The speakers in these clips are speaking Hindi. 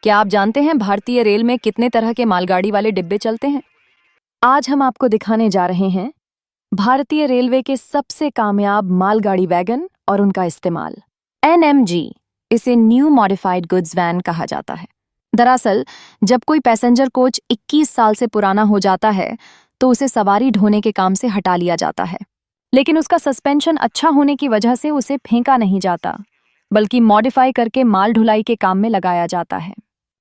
क्या आप जानते हैं भारतीय रेल में कितने तरह के मालगाड़ी वाले डिब्बे चलते हैं? आज हम आपको दिखाने जा रहे हैं भारतीय रेलवे के सबसे कामयाब मालगाड़ी वैगन और उनका इस्तेमाल। NMG, इसे न्यू मॉडिफाइड गुड्स वैन कहा जाता है। दरअसल जब कोई पैसेंजर कोच 21 साल से पुराना हो जाता है तो उसे सवारी ढोने के काम से हटा लिया जाता है, लेकिन उसका सस्पेंशन अच्छा होने की वजह से उसे फेंका नहीं जाता, बल्कि मॉडिफाई करके माल ढुलाई के काम में लगाया जाता है।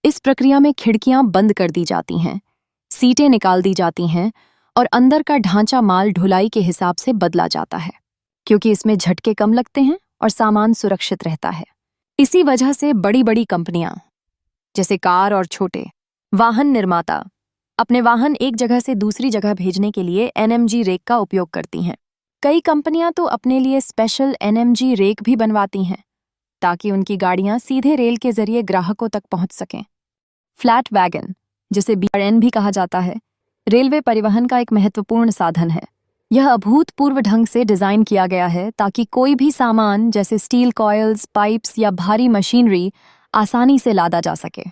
इस प्रक्रिया में खिड़कियां बंद कर दी जाती हैं, सीटें निकाल दी जाती हैं और अंदर का ढांचा माल ढुलाई के हिसाब से बदला जाता है, क्योंकि इसमें झटके कम लगते हैं और सामान सुरक्षित रहता है। इसी वजह से बड़ी बड़ी कंपनियां जैसे कार और छोटे वाहन निर्माता अपने वाहन एक जगह से दूसरी जगह भेजने के लिए NMG रेक का उपयोग करती हैं। कई कंपनियां तो अपने लिए स्पेशल NMG रेक भी बनवाती हैं ताकि उनकी गाड़ियां सीधे रेल के जरिए ग्राहकों तक पहुंच सकें। फ्लैट वैगन, जिसे BRN भी कहा जाता है, रेलवे परिवहन का एक महत्वपूर्ण साधन है। यह अभूतपूर्व ढंग से डिजाइन किया गया है ताकि कोई भी सामान जैसे स्टील कॉइल्स, पाइप्स या भारी मशीनरी आसानी से लादा जा सके।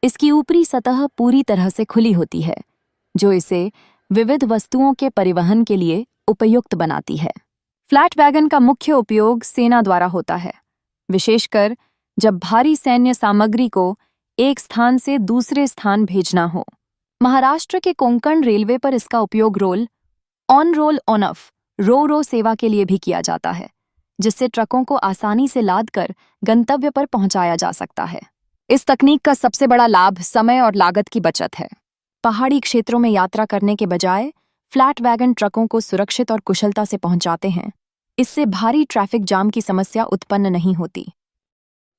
इसकी ऊपरी सतह पूरी तरह से खुली होती है, जो इसे विविध वस्तुओं के परिवहन के लिए उपयुक्त बनाती है। फ्लैट वैगन का मुख्य उपयोग सेना द्वारा होता है, विशेषकर जब भारी सैन्य सामग्री को एक स्थान से दूसरे स्थान भेजना हो। महाराष्ट्र के कोंकण रेलवे पर इसका उपयोग रोल ऑन ऑफ रो सेवा के लिए भी किया जाता है, जिससे ट्रकों को आसानी से लादकर गंतव्य पर पहुंचाया जा सकता है। इस तकनीक का सबसे बड़ा लाभ समय और लागत की बचत है। पहाड़ी क्षेत्रों में यात्रा करने के बजाय फ्लैट वैगन ट्रकों को सुरक्षित और कुशलता से पहुंचाते हैं। इससे भारी ट्रैफिक जाम की समस्या उत्पन्न नहीं होती।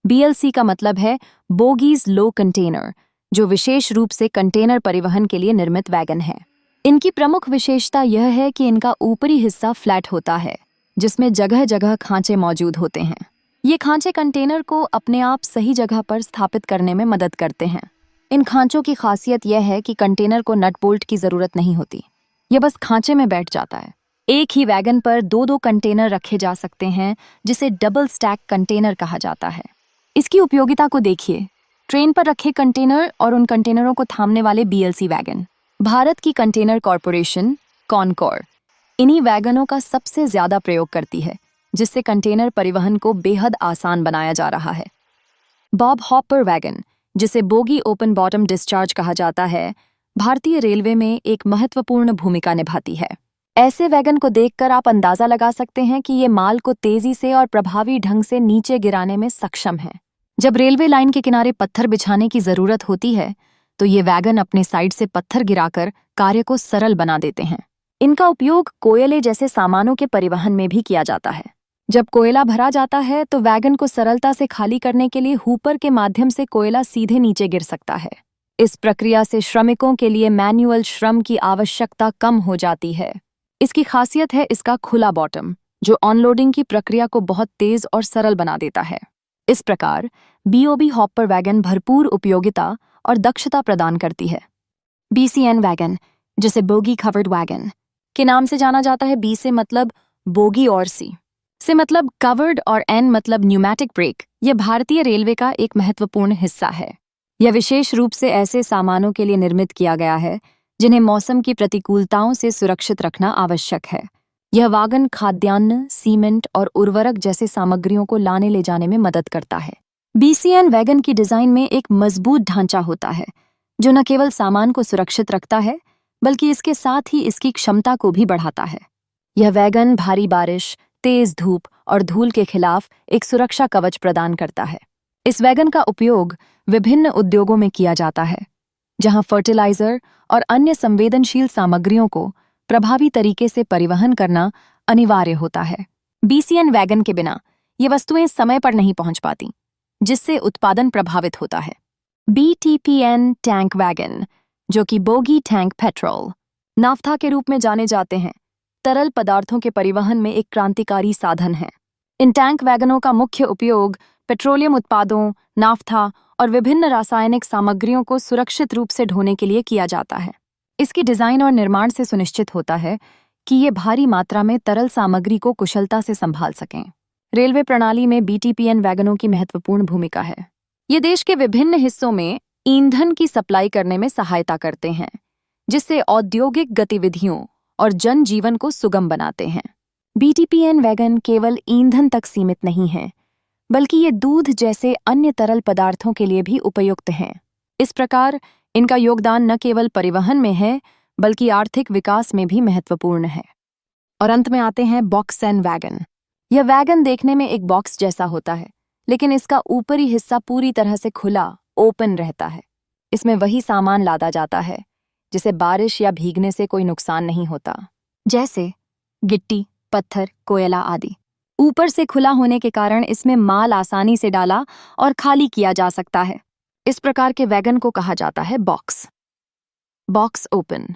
BLC का मतलब है बोगीज लो कंटेनर, जो विशेष रूप से कंटेनर परिवहन के लिए निर्मित वैगन है। इनकी प्रमुख विशेषता यह है कि इनका ऊपरी हिस्सा फ्लैट होता है, जिसमें जगह जगह खांचे मौजूद होते हैं। ये खांचे कंटेनर को अपने आप सही जगह पर स्थापित करने में मदद करते हैं। इन खांचों की खासियत यह है कि कंटेनर को नट बोल्ट की जरूरत नहीं होती, यह बस खांचे में बैठ जाता है। एक ही वैगन पर दो कंटेनर रखे जा सकते हैं, जिसे डबल स्टैक कंटेनर कहा जाता है। इसकी उपयोगिता को देखिए। ट्रेन पर रखे कंटेनर और उन कंटेनरों को थामने वाले BLC वैगन। भारत की कंटेनर कॉरपोरेशन कॉनकॉर इन्हीं वैगनों का सबसे ज्यादा प्रयोग करती है, जिससे कंटेनर परिवहन को बेहद आसान बनाया जा रहा है। बॉब हॉपर वैगन, जिसे बोगी ओपन बॉटम डिस्चार्ज कहा जाता है, भारतीय रेलवे में एक महत्वपूर्ण भूमिका निभाती है। ऐसे वैगन को देखकर आप अंदाजा लगा सकते हैं कि ये माल को तेजी से और प्रभावी ढंग से नीचे गिराने में सक्षम है। जब रेलवे लाइन के किनारे पत्थर बिछाने की जरूरत होती है तो ये वैगन अपने साइड से पत्थर गिराकर कार्य को सरल बना देते हैं। इनका उपयोग कोयले जैसे सामानों के परिवहन में भी किया जाता है। जब कोयला भरा जाता है तो वैगन को सरलता से खाली करने के लिए हूपर के माध्यम से कोयला सीधे नीचे गिर सकता है। इस प्रक्रिया से श्रमिकों के लिए मैन्युअल श्रम की आवश्यकता कम हो जाती है। इसकी खासियत है इसका खुला बॉटम, जो ऑनलोडिंग की प्रक्रिया को बहुत तेज और सरल बना देता है। इस प्रकार BOB हॉपर वैगन भरपूर उपयोगिता और दक्षता प्रदान करती है। BCN वैगन, जिसे बोगी कवर्ड वैगन के नाम से जाना जाता है। B से मतलब बोगी और C से मतलब कवर्ड और N मतलब न्यूमैटिक ब्रेक, यह भारतीय रेलवे का एक महत्वपूर्ण हिस्सा है। यह विशेष रूप से ऐसे सामानों के लिए निर्मित किया गया है जिन्हें मौसम की प्रतिकूलताओं से सुरक्षित रखना आवश्यक है। यह वैगन खाद्यान्न, सीमेंट और उर्वरक जैसे सामग्रियों को लाने ले जाने में मदद करता है। BCN वैगन की डिजाइन में एक मजबूत ढांचा होता है, जो न केवल सामान को सुरक्षित रखता है, बल्कि इसके साथ ही इसकी क्षमता को भी बढ़ाता है। यह वैगन भारी बारिश, तेज धूप और धूल के खिलाफ एक सुरक्षा कवच प्रदान करता है। इस वैगन का उपयोग विभिन्न उद्योगों में किया जाता है, जहां फर्टिलाइजर और अन्य संवेदनशील सामग्रियों को प्रभावी तरीके से परिवहन करना अनिवार्य होता है। BCN वैगन के बिना ये वस्तुएं समय पर नहीं पहुंच पाती, जिससे उत्पादन प्रभावित होता है। BTPN टैंक वैगन, जो कि बोगी टैंक पेट्रोल नाफ्था के रूप में जाने जाते हैं, तरल पदार्थों के परिवहन में एक क्रांतिकारी साधन है। इन टैंक वैगनों का मुख्य उपयोग पेट्रोलियम उत्पादों, नाफ्था और विभिन्न रासायनिक सामग्रियों को सुरक्षित रूप से ढोने के लिए किया जाता है। इसकी डिजाइन और निर्माण से सुनिश्चित होता है कि ये भारी मात्रा में तरल सामग्री को कुशलता से संभाल सकें। रेलवे प्रणाली में BTPN वैगनों की महत्वपूर्ण भूमिका है। ये देश के विभिन्न हिस्सों में ईंधन की सप्लाई करने में सहायता करते हैं, जिससे औद्योगिक गतिविधियों और जनजीवन को सुगम बनाते हैं। BTPN वैगन केवल ईंधन तक सीमित नहीं है, बल्कि ये दूध जैसे अन्य तरल पदार्थों के लिए भी उपयुक्त हैं। इस प्रकार इनका योगदान न केवल परिवहन में है, बल्कि आर्थिक विकास में भी महत्वपूर्ण है। और अंत में आते हैं बॉक्स एंड वैगन। यह वैगन देखने में एक बॉक्स जैसा होता है, लेकिन इसका ऊपरी हिस्सा पूरी तरह से खुला, ओपन रहता है। इसमें वही सामान लादा जाता है जिसे बारिश या भीगने से कोई नुकसान नहीं होता, जैसे गिट्टी, पत्थर, कोयला आदि। ऊपर से खुला होने के कारण इसमें माल आसानी से डाला और खाली किया जा सकता है। इस प्रकार के वैगन को कहा जाता है बॉक्स ओपन।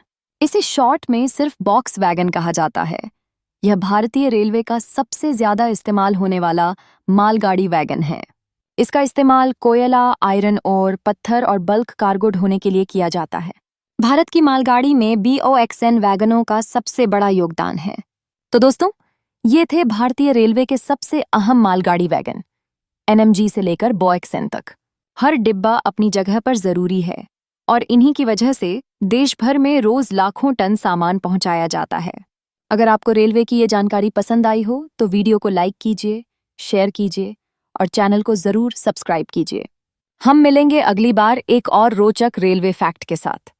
इसे शॉर्ट में सिर्फ बॉक्स वैगन कहा जाता है। यह भारतीय रेलवे का सबसे ज्यादा इस्तेमाल होने वाला मालगाड़ी वैगन है। इसका इस्तेमाल कोयला, आयरन ओर, पत्थर और बल्क कार्गो ढोने के लिए किया जाता है। भारत की मालगाड़ी में BOXN वैगनों का सबसे बड़ा योगदान है। तो दोस्तों, ये थे भारतीय रेलवे के सबसे अहम मालगाड़ी वैगन, NMG से लेकर BOXN तक। हर डिब्बा अपनी जगह पर जरूरी है और इन्हीं की वजह से देश भर में रोज लाखों टन सामान पहुंचाया जाता है। अगर आपको रेलवे की ये जानकारी पसंद आई हो तो वीडियो को लाइक कीजिए, शेयर कीजिए और चैनल को जरूर सब्सक्राइब कीजिए। हम मिलेंगे अगली बार एक और रोचक रेलवे फैक्ट के साथ।